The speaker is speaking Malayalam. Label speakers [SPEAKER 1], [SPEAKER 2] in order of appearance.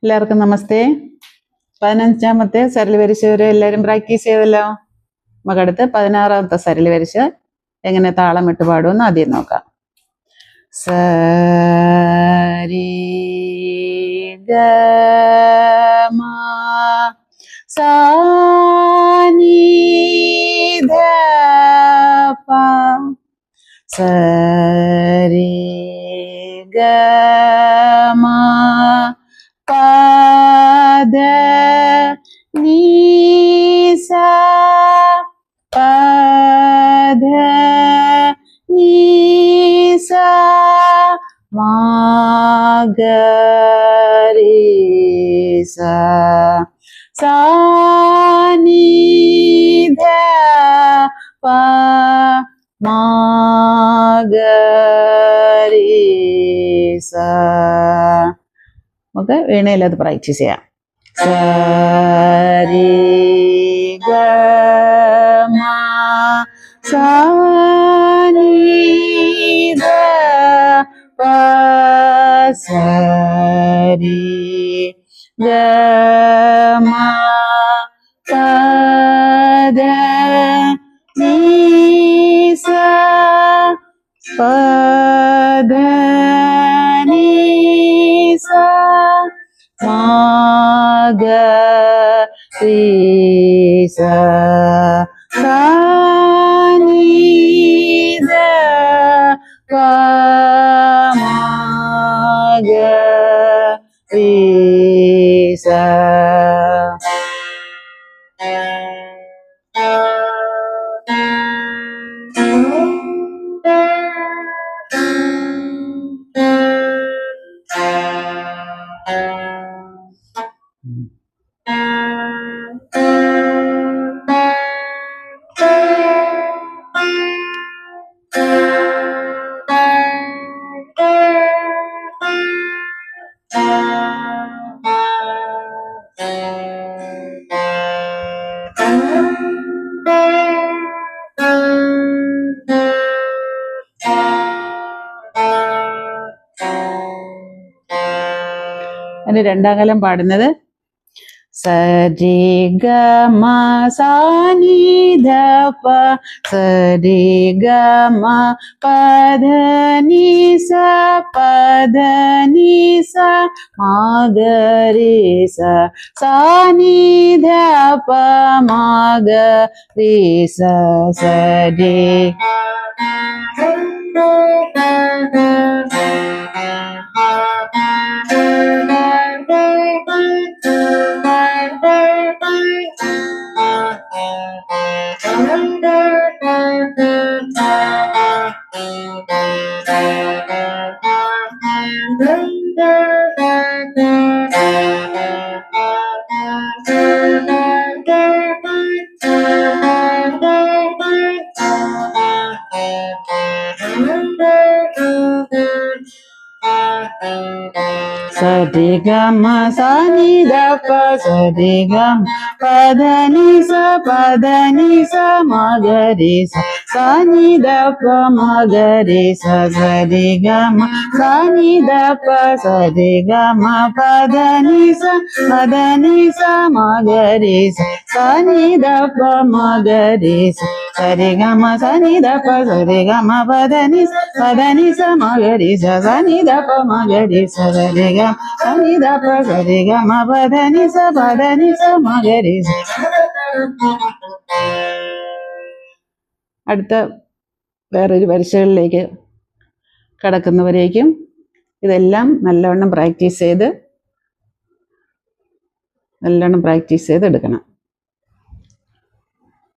[SPEAKER 1] എല്ലാവർക്കും നമസ്തേ. 15ാമത്തെ സരളി വരിശ വരെ എല്ലാവരും പ്രാക്ടീസ് ചെയ്തല്ലോ. നമുക്കടുത്ത് 16ാമത്തെ സരളി വരിശ എങ്ങനെ താളം ഇട്ട് പാടുമെന്ന് ആദ്യം നോക്കാം. സരി ഗ മ സാ നി ധ പ സരി ഗ മ പദ നീ സാ പദ നീ സാ മാ ഗ രി സാ സാ നി ധ പ മാ ഗ രി സാ. നമുക്ക് വീണയിൽ അത് പ്രാക്ടീസ് ചെയ്യാം. സരി ഗ മ സാ നി ധ പ സരി ഗ മ പദ നീ സാ പദ നീ സാ മാ ഗ രി സാ സാ നി ധ പ മാ ഗ രി സാ. അതിന് രണ്ടാം കാലം പാടുന്നത് സരി ഗ മ സാ നി ധ പ സരി ഗ മ പദ നീ സാ പദ നീ സാ മാ ഗ രി സാ സാ നി ധ പ മാ ഗ രി സാ സരി സരി ഗ മ സാ നി ധ പ സരി ഗ മ പദ നീ സാ പദ നീ സാ മാ ഗ രി സാ സാ നി ധ പ മാ ഗ രി സാ സരി ഗ മ സാ നി ധ പ സരി ഗ മ പദ നീ സാ പദ നീ സാ മാ ഗ രി സാ സാ നി ധ പ മാ ഗ രി സാ സരി ഗ മ സാ നി ധ പ സരി ഗ മ പദ നീ സാ മാ ഗ രി സാ സാ നി ധ പ മാ ഗ രി സാ സരി ഗ സ നി ധ പ സരി ഗ മ പദ നീ സാ മാ ഗ രി സാ. അടുത്ത വേറൊരു വരിശകളിലേക്ക് കടക്കുന്നവരേക്കും ഇതെല്ലാം നല്ലവണ്ണം പ്രാക്ടീസ് ചെയ്ത് എടുക്കണം.